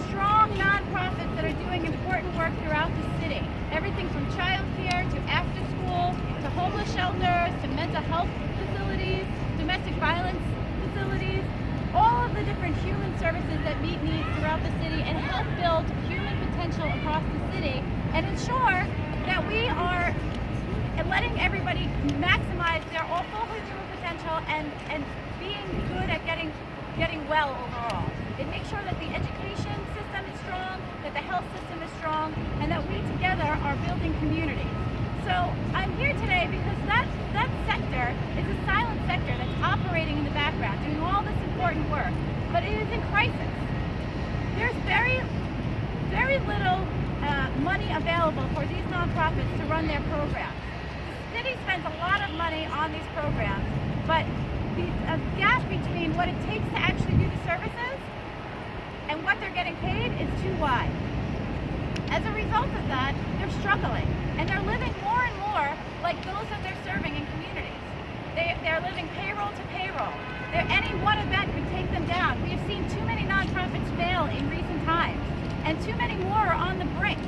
strong nonprofits that are doing important work throughout the city. Everything from child care to after school to homeless shelters to mental health facilities, domestic violence facilities, all of the different human services that meet needs throughout the city and help build human potential across the city and ensure that we are letting everybody maximize their full human potential and being good at getting well overall. It makes sure that the education system is strong, that the health system is strong, and that we together are building communities. So I'm here today because that sector is a silent sector that's operating in the background, doing all this important work, but it is in crisis. There's very little money available for these nonprofits to run their programs. The city spends a lot of money on these programs, but the gap between what it takes to actually do the services and what they're getting paid is too wide. As a result of that, they're struggling, and they're living more and more like those that they're serving in communities. They're living payroll to payroll. Any one event could take them down. We have seen too many nonprofits fail in recent times, and too many more are on the brink.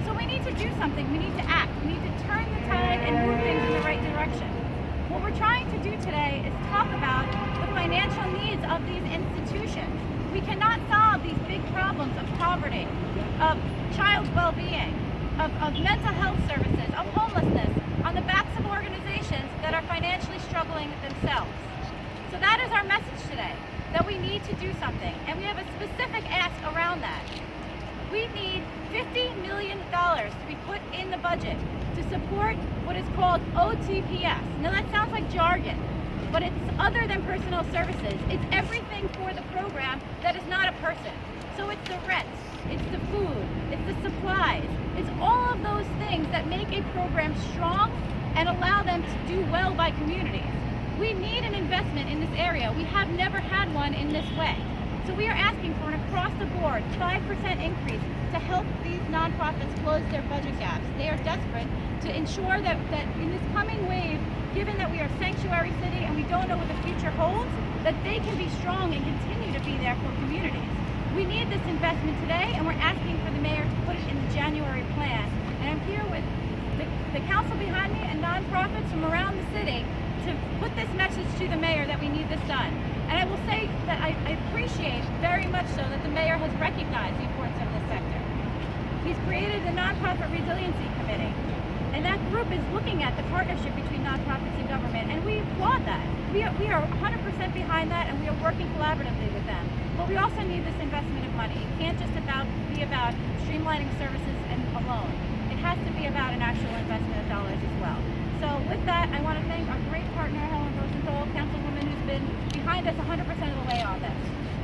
So we need to do something. We need to act. We need to turn the tide and move things in the right direction. What we're trying to do today is talk about the financial needs of these institutions. We cannot solve these big problems of poverty, of child well-being, of mental health services, of homelessness on the backs of organizations that are financially struggling themselves. So that is our message today, that we need to do something, and we have a specific ask around that. We need $50 million to be put in the budget to support what is called OTPS. Now that sounds like jargon, but it's other than personnel services. It's everything for the program that is not a person. So it's the rent, it's the food, it's the supplies, it's all of those things that make a program strong and allow them to do well by communities. We need an investment in this area. We have never had one in this way. So we are asking for an across-the-board 5% increase to help these nonprofits close their budget gaps. They are desperate to ensure that in this coming wave, given that we are a sanctuary city and we don't know what the future holds, that they can be strong and continue to be there for communities. We need this investment today, and we're asking for the mayor to put it in the January plan. And I'm here with the council behind me and nonprofits from around the city to put this message to the mayor that we need this done. And I will say that I appreciate very much so that the mayor has recognized the importance of this sector. He's created the Nonprofit Resiliency Committee, and that group is looking at the partnership between nonprofits and government, and we applaud that. We are 100% behind that, and we are working collaboratively with them. But we also need this investment of money. It can't just be about streamlining services and alone. It has to be about an actual investment of dollars as well. So with that, I want to thank our great partner, Helen Rosenthal, Councilwoman, who's been behind us 100% of the way on this.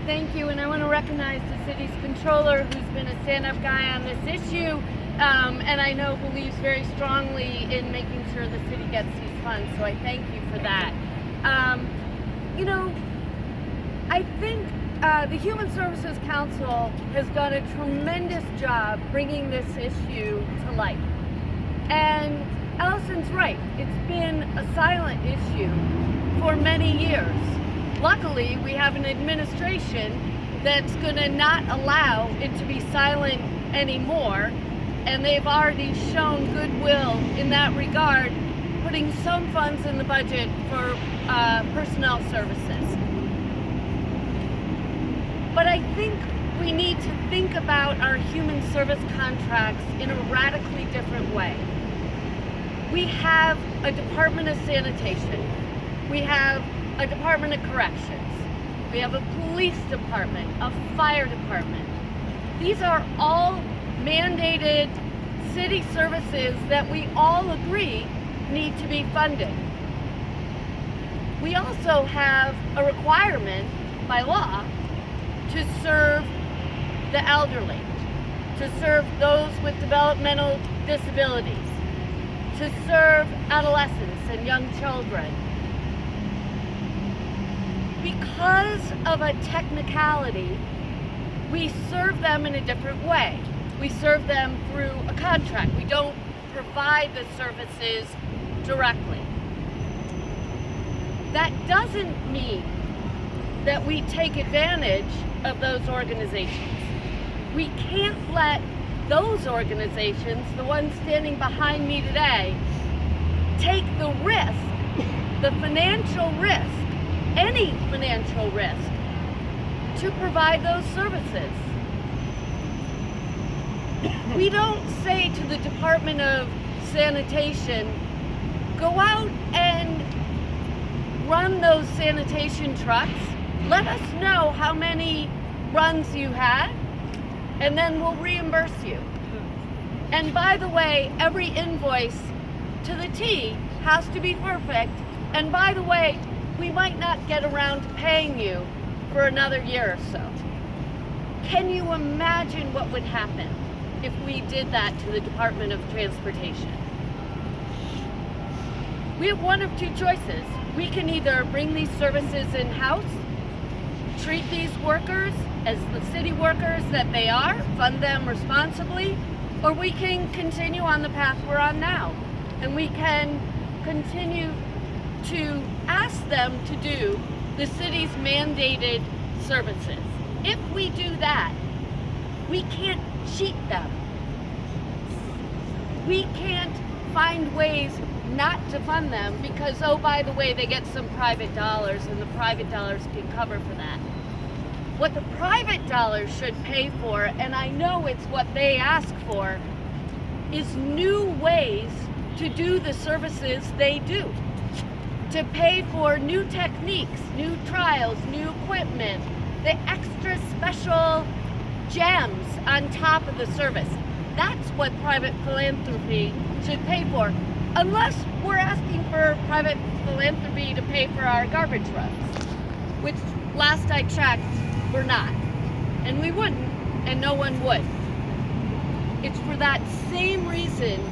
Thank you, and I want to recognize the city's Comptroller, who's been a stand-up guy on this issue, and I know believes very strongly in making sure the city gets these funds, so I thank you for that. I think the Human Services Council has done a tremendous job bringing this issue to light. And Allison's right, it's been a silent issue for many years. Luckily, we have an administration that's going to not allow it to be silent anymore, and they've already shown goodwill in that regard, putting some funds in the budget for personnel services. But I think we need to think about our human service contracts in a radically different way. We have a Department of Sanitation. We have a Department of Corrections. We have a police department, a fire department. These are all mandated city services that we all agree need to be funded. We also have a requirement by law to serve the elderly, to serve those with developmental disabilities, to serve adolescents and young children. Because of a technicality, we serve them in a different way. We serve them through a contract. We don't provide the services directly. That doesn't mean that we take advantage of those organizations. We can't let those organizations, the ones standing behind me today, take the risk, the financial risk, any financial risk, to provide those services. We don't say to the Department of Sanitation, go out and run those sanitation trucks, let us know how many runs you had, and then we'll reimburse you. And by the way, every invoice to the T has to be perfect. And by the way, we might not get around to paying you for another year or so. Can you imagine what would happen if we did that to the Department of Transportation? We have one of two choices. We can either bring these services in-house, treat these workers as the city workers that they are, fund them responsibly, or we can continue on the path we're on now. And we can continue to ask them to do the city's mandated services. If we do that, we can't cheat them. We can't find ways not to fund them because, oh, by the way, they get some private dollars and the private dollars can cover for that. What the private dollars should pay for, and I know it's what they ask for, is new ways to do the services they do. To pay for new techniques, new trials, new equipment, the extra special gems on top of the service. That's what private philanthropy should pay for. Unless we're asking for private philanthropy to pay for our garbage runs, which last I checked, we're not. And we wouldn't, and no one would. It's for that same reason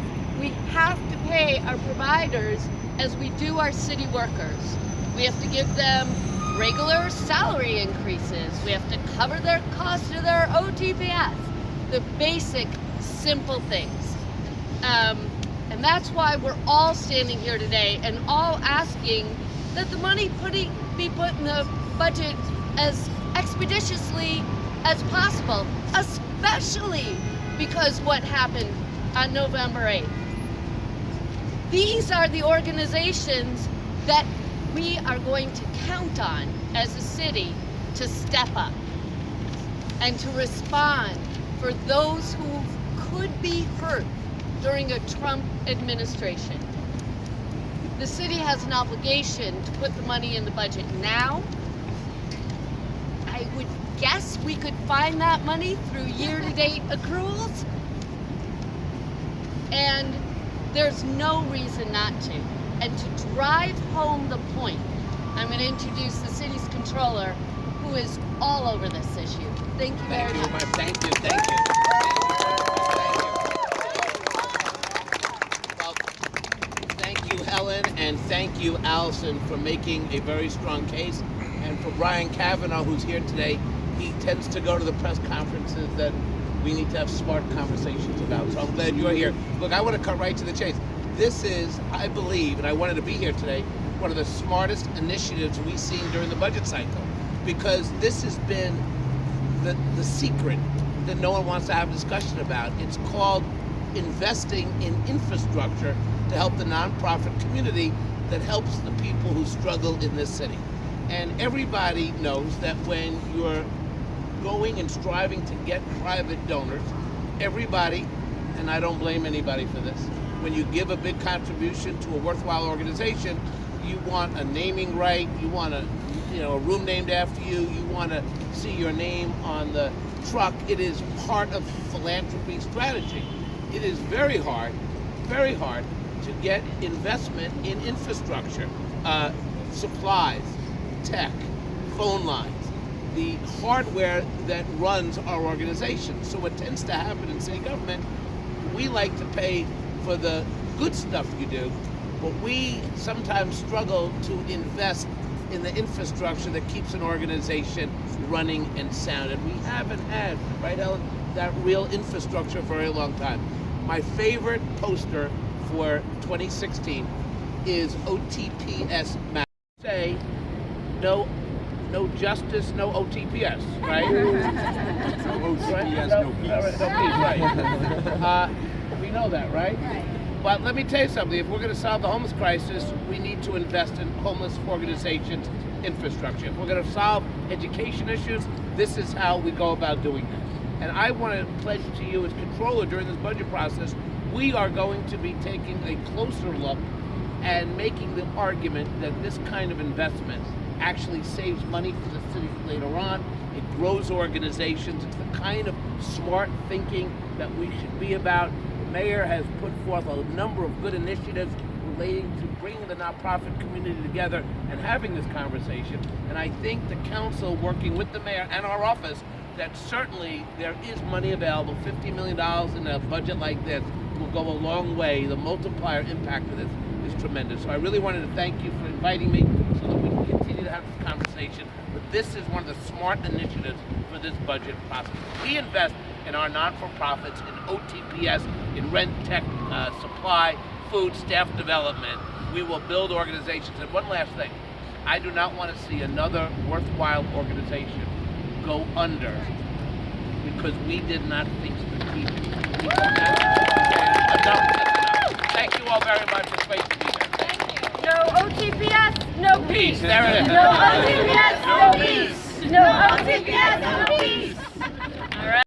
we have to pay our providers as we do our city workers. We have to give them regular salary increases. We have to cover their cost of their OTPS. The basic, simple things. And that's why we're all standing here today and all asking that the money be put in the budget as expeditiously as possible, especially because what happened on November 8th. These are the organizations that we are going to count on as a city to step up and to respond for those who could be hurt during a Trump administration. The city has an obligation to put the money in the budget now. I would guess we could find that money through year-to-date accruals. And there's no reason not to. And to drive home the point, I'm going to introduce the city's controller, who is all over this issue. Thank you very much. Thank you. Well, thank you, Helen, and thank you, Allison, for making a very strong case. And for Brian Kavanaugh, who's here today, he tends to go to the press conferences that we need to have smart conversations about. So I'm glad you're here. Look, I want to cut right to the chase. This is, I believe, and I wanted to be here today, one of the smartest initiatives we've seen during the budget cycle, because this has been the secret that no one wants to have a discussion about. It's called investing in infrastructure to help the nonprofit community that helps the people who struggle in this city. And everybody knows that when you're going and striving to get private donors, everybody, and I don't blame anybody for this, when you give a big contribution to a worthwhile organization, you want a naming right, you want a room named after you, you want to see your name on the truck. It is part of philanthropy strategy. It is very hard to get investment in infrastructure, supplies, tech, phone lines, the hardware that runs our organization. So what tends to happen in city government, we like to pay for the good stuff you do, but we sometimes struggle to invest in the infrastructure that keeps an organization running and sound. And we haven't had, right, Helen, that real infrastructure for a very long time. My favorite poster for 2016 is OTPS map. Say, no no justice, no OTPS, right? No OTPS, no peace. Right. We know that, right? But let me tell you something. If we're going to solve the homeless crisis, we need to invest in homeless organizations' infrastructure. If we're going to solve education issues, this is how we go about doing that. And I want to pledge to you as Comptroller during this budget process, we are going to be taking a closer look and making the argument that this kind of investment actually saves money for the city later on. It grows organizations. It's the kind of smart thinking that we should be about. The mayor has put forth a number of good initiatives relating to bringing the nonprofit community together and having this conversation. And I think the council, working with the mayor and our office, that certainly there is money available. $50 million in a budget like this will go a long way. The multiplier impact of this is tremendous. So I really wanted to thank you for inviting me so that we can continue to have this conversation. But this is one of the smart initiatives for this budget process. We invest in our non-for-profits, in OTPS, in rent, tech, supply, food, staff development. We will build organizations. And one last thing, I do not want to see another worthwhile organization go under because we did not think strategically. Thank you all very much for space to be here. No OTPS, no peace. Peace. There it is. No OTPS, no peace. No OTPS, no peace.